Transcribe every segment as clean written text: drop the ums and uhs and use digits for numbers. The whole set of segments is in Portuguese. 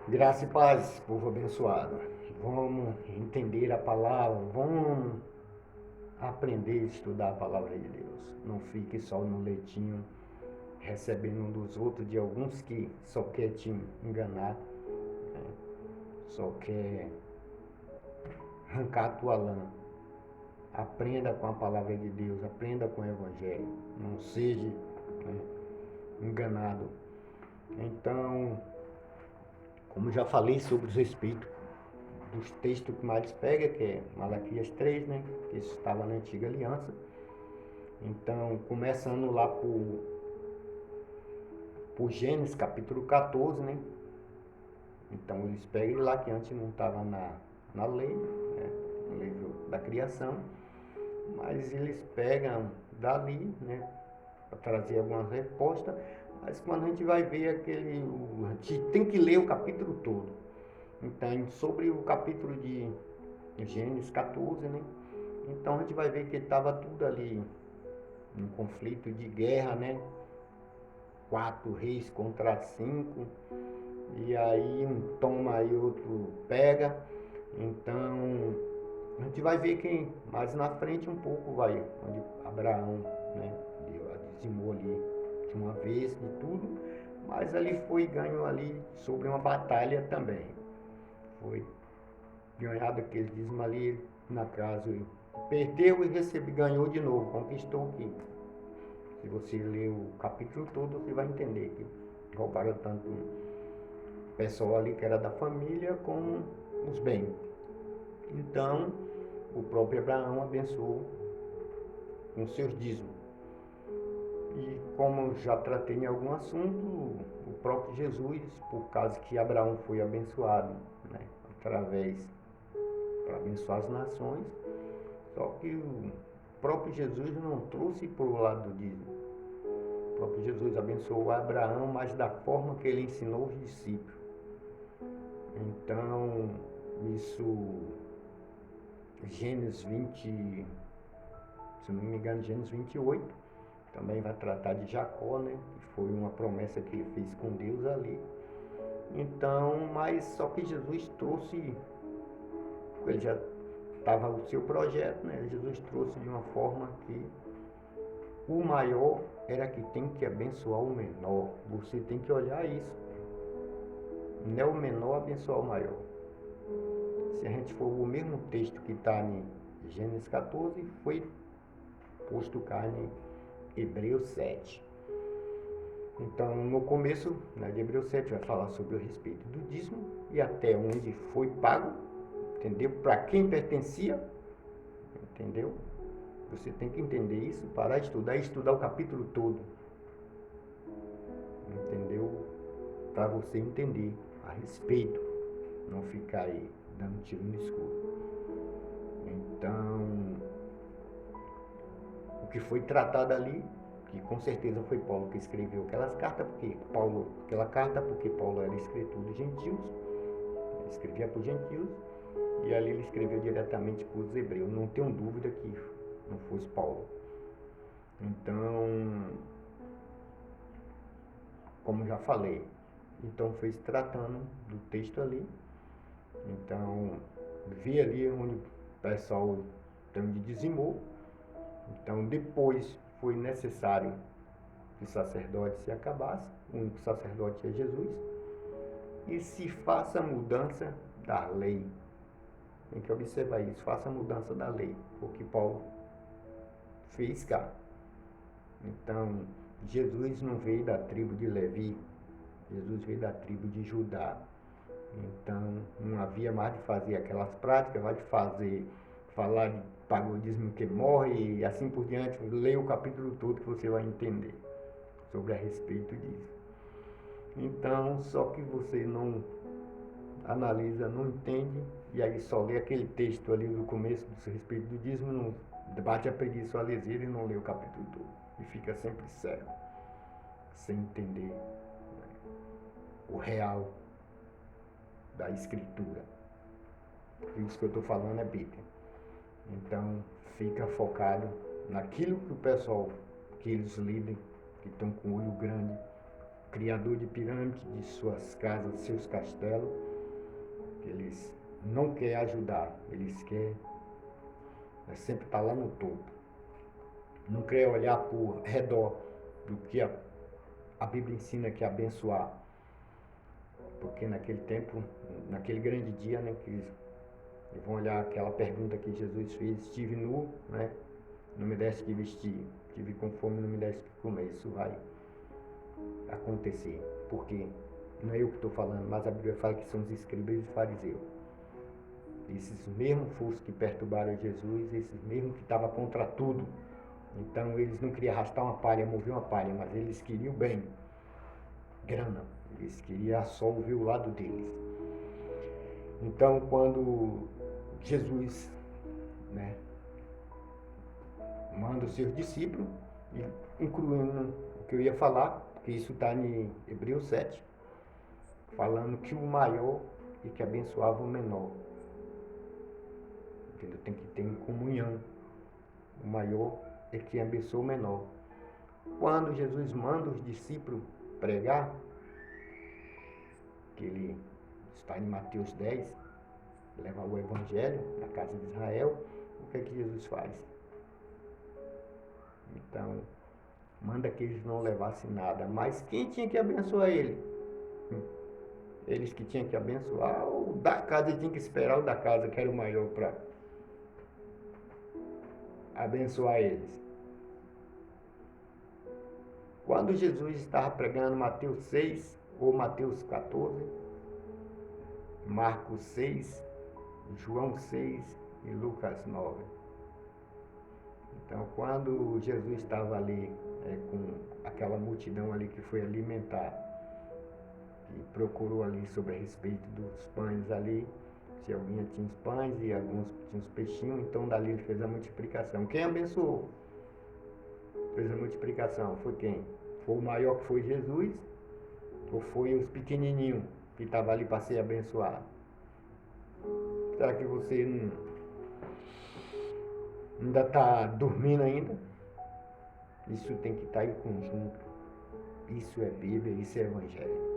Graça e paz, povo abençoado. Vamos entender a palavra, vamos aprender a estudar a palavra de Deus. Não fique só no leitinho, recebendo um dos outros de alguns que só quer te enganar, né? Só quer arrancar a tua lã. Aprenda com a palavra de Deus, aprenda com o Evangelho. Não seja, né, enganado. Então, como já falei sobre os respeitos dos textos que mais pega, que é Malaquias 3, né? Que estava na antiga aliança. Então, começando lá por Gênesis capítulo 14, né? Então, eles pegam lá que antes não estava na lei, né? No livro da criação, mas eles pegam dali, né? Para trazer algumas respostas, mas quando a gente vai ver a gente tem que ler o capítulo todo. Então, sobre o capítulo de Gênesis 14, né? Então a gente vai ver que estava tudo ali um conflito de guerra, né? 4 reis contra 5, e aí um toma e outro pega. Então a gente vai ver que mais na frente um pouco vai, onde Abraão, né, dizimou ali de uma vez de tudo, mas ali foi ganho ali sobre uma batalha também. Foi ganhado aquele dízimo ali, na casa, perdeu e recebeu, ganhou de novo, conquistou o que. Se você ler o capítulo todo, você vai entender que roubaram tanto o pessoal ali que era da família como os bens. Então, o próprio Abraão abençoou com seus dízimos. E como já tratei em algum assunto, o próprio Jesus, por causa que Abraão foi abençoado, né, através para abençoar as nações, só que o próprio Jesus não trouxe para o lado do dízimo. O próprio Jesus abençoou Abraão, mas da forma que ele ensinou os discípulos. Então, isso, Gênesis 20, se não me engano, Gênesis 28, também vai tratar de Jacó, né? Que foi uma promessa que ele fez com Deus ali. Então, mas só que Jesus trouxe, ele já estava o seu projeto, né? Jesus trouxe de uma forma que o maior era que tem que abençoar o menor. Você tem que olhar isso. Não é o menor abençoar o maior. Se a gente for o mesmo texto que está em Gênesis 14, foi posto cá em Hebreus 7. Então, no começo, né, de Hebreus 7, vai falar sobre o respeito do dízimo e até onde foi pago, entendeu? Para quem pertencia, entendeu? Você tem que entender isso, parar de estudar e estudar o capítulo todo, entendeu? Para você entender a respeito, não ficar aí dando tiro no escuro. Então, o que foi tratado ali, que com certeza foi Paulo que escreveu aquela carta, porque Paulo era escritor dos gentios, escrevia para os gentios, e ali ele escreveu diretamente para os hebreus. Não tenho dúvida que não fosse Paulo. Então, como já falei, então foi se tratando do texto ali. Então, vi ali onde o pessoal onde dizimou. Então, depois foi necessário que o sacerdote se acabasse, o único sacerdote é Jesus, e se faça a mudança da lei. Tem que observar isso, faça a mudança da lei, o que Paulo fez cá. Então, Jesus não veio da tribo de Levi, Jesus veio da tribo de Judá. Então, não havia mais de fazer aquelas práticas, vai de falar de pagodismo que morre e assim por diante. Leia o capítulo todo que você vai entender sobre a respeito disso. Então, só que você não analisa, não entende, e aí só lê aquele texto ali do começo do respeito do dízimo, não bate a preguiça, a leseira e não lê o capítulo todo. E fica sempre cego, sem entender, né, o real da escritura. Isso que eu estou falando é Bíblia. Então, fica focado naquilo que o pessoal, que eles lidam, que estão com o olho grande, criador de pirâmide, de suas casas, de seus castelos. Eles não querem ajudar, eles querem sempre estar lá no topo. Não querem olhar por redor do que a Bíblia ensina que é abençoar. Porque naquele tempo, naquele grande dia, né, que eles vão olhar aquela pergunta que Jesus fez: estive nu, né, não me desse que vestir, estive com fome, não me desse que comer. Isso vai acontecer, porque não é eu que estou falando, mas a Bíblia fala que são os escribas e os fariseus. Esses mesmos foram os que perturbaram Jesus, esses mesmos que estavam contra tudo. Então eles não queriam arrastar uma palha, mover uma palha, mas eles queriam bem, grana. Eles queriam só ouvir o lado deles. Então quando Jesus, né, manda os seus discípulos, incluindo o que eu ia falar, porque isso está em Hebreus 7, falando que o maior é que abençoava o menor. Entendeu? Tem que ter comunhão. O maior é que abençoa o menor. Quando Jesus manda os discípulos pregar, que ele está em Mateus 10, levar o evangelho na casa de Israel, o que é que Jesus faz? Então, manda que eles não levassem nada. Mas quem tinha que abençoar ele? Eles que tinham que abençoar, o da casa tinha que esperar o da casa, que era o maior, para abençoar eles. Quando Jesus estava pregando Mateus 6 ou Mateus 14, Marcos 6, João 6 e Lucas 9. Então, quando Jesus estava ali com aquela multidão ali que foi alimentar, e procurou ali sobre a respeito dos pães ali, se alguém tinha os pães e alguns tinham os peixinhos, então dali ele fez a multiplicação. Quem abençoou? Fez a multiplicação. Foi quem? Foi o maior, que foi Jesus, ou foi os pequenininhos que estavam ali para ser abençoado? Será que você ainda está dormindo ainda? Isso tem que estar em conjunto. Isso é Bíblia, isso é Evangelho.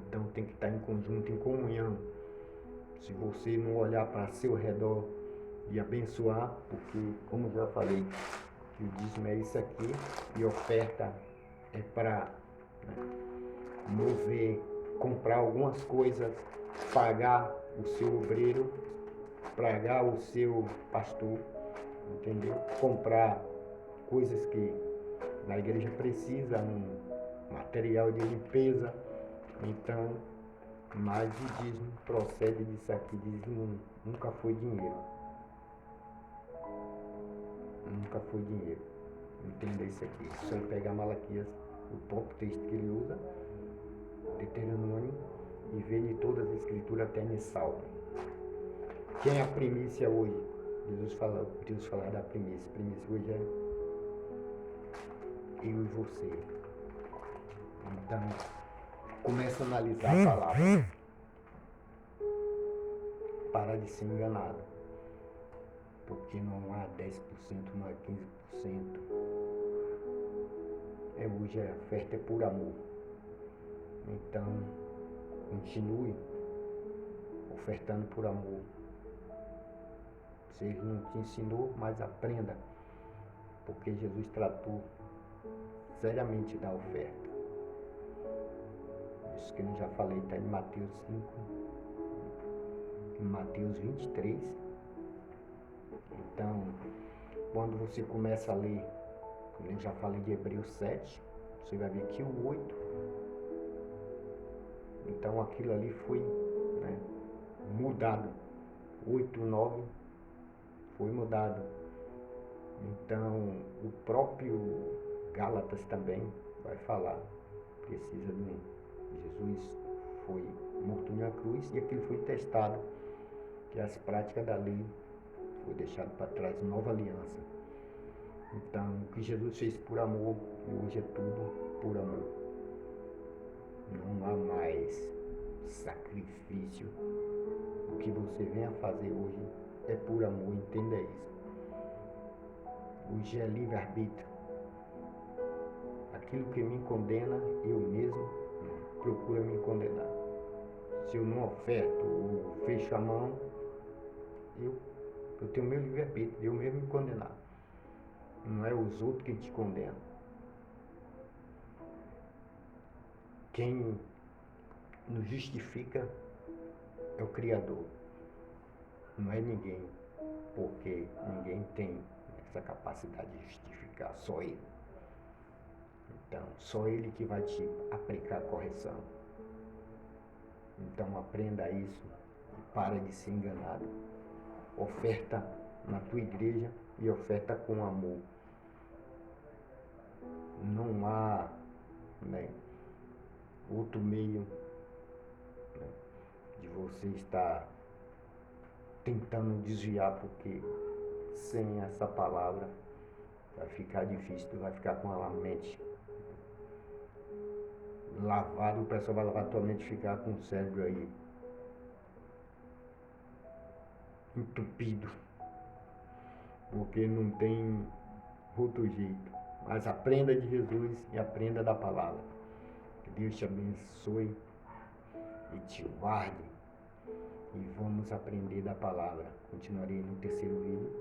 Então tem que estar em conjunto, em comunhão. Se você não olhar para seu redor e abençoar, porque, como já falei, que o dízimo é isso aqui, e oferta é para mover, comprar algumas coisas, pagar o seu obreiro, pagar o seu pastor, entendeu? Comprar coisas que a igreja precisa, um material de limpeza. Então, mas o dízimo procede disso aqui. Dízimo nunca foi dinheiro. Nunca foi dinheiro. Entenda isso aqui. Se você pegar Malaquias, o próprio texto que ele usa, Deuteronômio, e ver em todas as escrituras até em Salmo. Quem é a primícia hoje? Deus fala da primícia. Primícia hoje é eu e você. Então, começa a analisar a palavra. Para de ser enganado. Porque não há 10%, não é 15%. Hoje a oferta é por amor. Então, continue ofertando por amor. Se ele não te ensinou, mas aprenda. Porque Jesus tratou seriamente da oferta. Isso que eu já falei, está em Mateus 5, em Mateus 23. Então, quando você começa a ler, como eu já falei de Hebreus 7, você vai ver aqui o 8. Então aquilo ali foi, né, mudado. 8, 9 foi mudado. Então o próprio Gálatas também vai falar. Precisa de Jesus foi morto na cruz e aquilo foi testado. Que as práticas da lei foi deixado para trás, nova aliança. Então, o que Jesus fez por amor, e hoje é tudo por amor. Não há mais sacrifício. O que você vem a fazer hoje é por amor, entenda isso. Hoje é livre-arbítrio. Aqui aquilo que me condena, eu mesmo procuro me condenar. Se eu não oferto ou fecho a mão, eu tenho meu livre-arbítrio, eu mesmo me condenar. Não é os outros que te condenam. Quem nos justifica é o Criador, não é ninguém, porque ninguém tem essa capacidade de justificar, só Ele. Então, só Ele que vai te aplicar a correção. Então, aprenda isso e para de ser enganado. Oferta na tua igreja e oferta com amor. Não há, né, outro meio, né, de você estar tentando desviar, porque sem essa palavra vai ficar difícil, tu vai ficar com a mente lavada, o pessoal vai lavar a tua mente e ficar com o cérebro aí entupido, porque não tem outro jeito. Mas aprenda de Jesus e aprenda da palavra. Que Deus te abençoe e te guarde. E vamos aprender da palavra. Continuarei no terceiro vídeo.